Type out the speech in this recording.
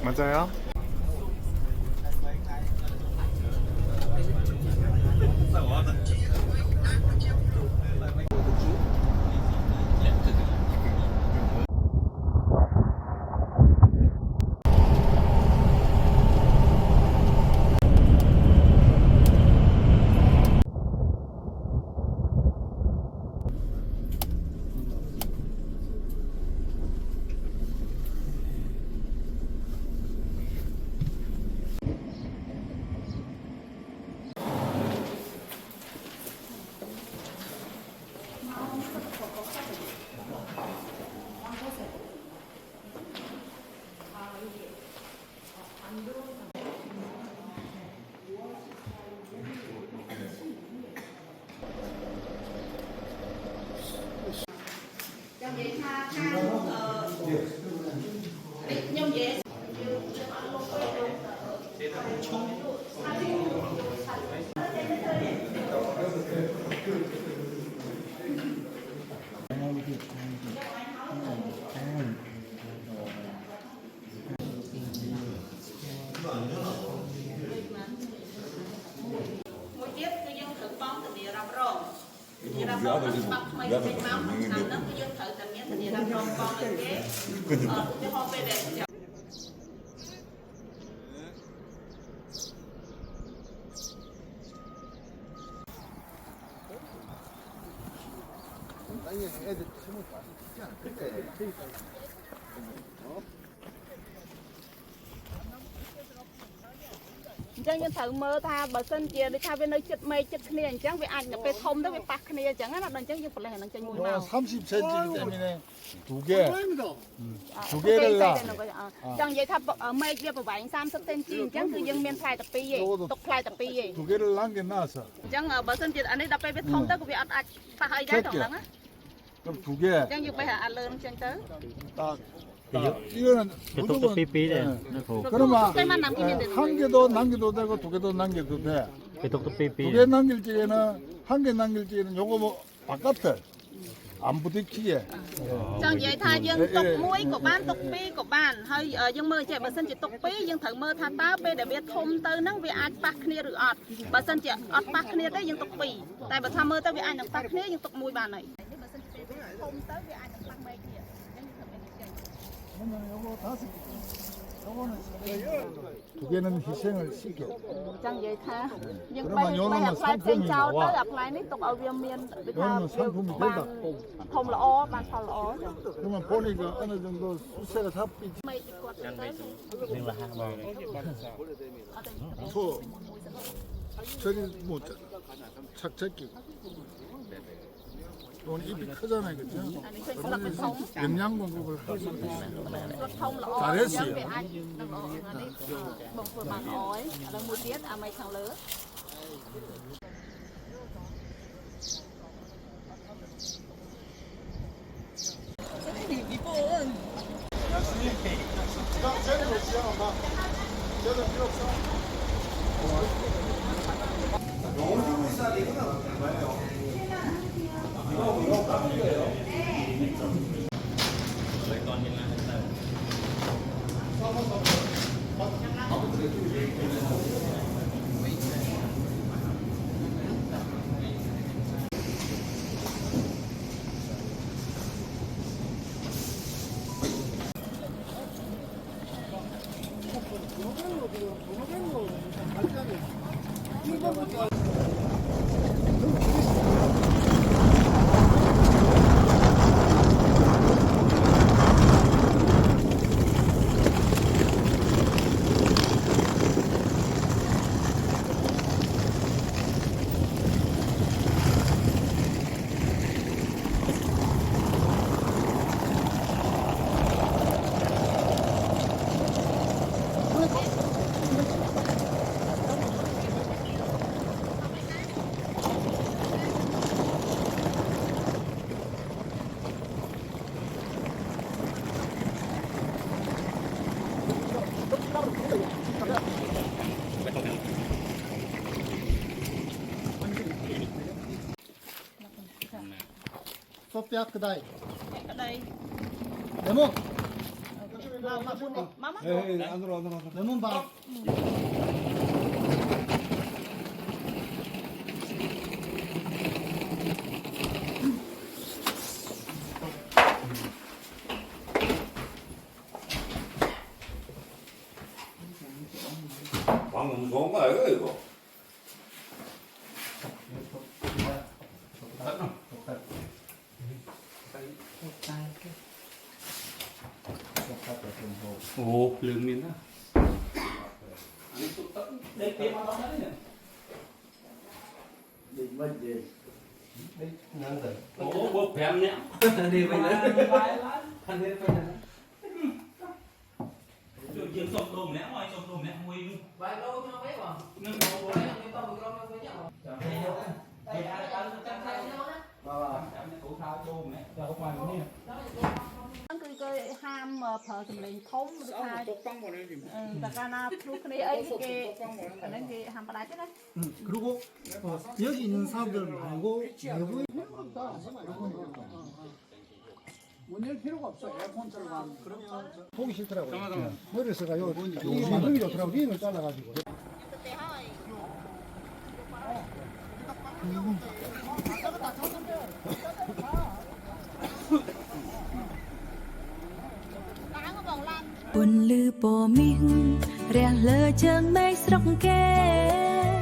맞아요? 아니 애들 스무 가서 죽지 않을까? Chẳng như thử mơ tha bà sân chia đi tha bên nơi chật mây chật kia chẳng vì anh nhập về thông đó về bạc kia chẳng là đằng chẳng như phải là đằng chẳng mùi màu 30cm이기 때문에 두 개를 놔. chẳng vậy tha ở mây kia phải vài 30cm chẳng cứ dân miền Thái tập pi gì tục Thái tập pi gì 두 개를 남겨놔서 chẳng ở bà sân chia anh ấy đập về thông đó vì anh ta hơi giá đồng lắm á 그럼 두 개. chẳng như phải hả anh lớn chẳng tới 딱. 이거는 무조건 삐삐래. 그러면 cái mà nằm cái nhìn 한 개도 남겨도 되고 두 개도 남겨도 돼. 배독도 삐삐. 두 개 남길 적에는 한 개 남길 적에는 요거 뭐 바깥을 안 부딪히게. chẳng vậy tha dân tục muối của ban tục pi của ban hơi dân mơ chạy bà sân chỉ tục pi dân thử mơ tha ta pe để biết thông tới năng vì anh bạc kia rồi ọt bà sân chỉ ọt bạc kia đấy dân tục pi tại bà tham mơ tới vì anh được bạc kia dân tục muối bàn này thông tới vì anh được bạc mây kia 요거 5개. 요거는 두 개는 희생을 시켜. chẳng vậy tha dân 그러면 bay 요놈은 apply trên 상품이 trao tới 나와. apply ní tục ở viên miền để tha 요놈은 상품이 된다. thông là o bàn thầu là o 그러면 보니까 어느 정도 수세가 잡히지. mây chỉ quạt tới Nhưng là hàng bò. 소 저기 뭐 착착기. 돈 입이 크잖아요, 그죠? anh ấy là cái thông 영양 공급을 할 수 있어요. thông là o 잘했어요. dân vì anh đang o anh ấy bông vừa bàn ói ở đây mua tiết à mấy thằng lớn 소피아 크다이. ở đây 레몬. mà buôn này má mắt 안으로 레몬 밥 방금 무서운 거 아이가 이거? 오, 르민아. 오, 뭐 뱀냐? đi về nữa. Anh đi về nữa. Trường sông đùm nè, ngoài sông đùm nè, nguy luôn. Vài đô cho mấy bọn. Nâng đầu của mấy ông tao một con với nhau. Chạm đây vô. Đây ai ăn chạm đây vô đó. Chạm đây cổ thao đùm nè, cho không ngoài nữa. cái ham mà phở tụi mình thông được haiแต่การน่าทุกคนไอ้เกอันนั้นเกทำอะไรก็ได้ 그리고 여기 있는 사람들 말고 외부인 문열 필요가 없어 에어컨 틀어가면 그러면 보기 싫더라고요. 그래서가 요 이게 만들기 좋더라고. 링을 잘라가지고. Buồn lư bồ miên rè lơ chân mây sọc kê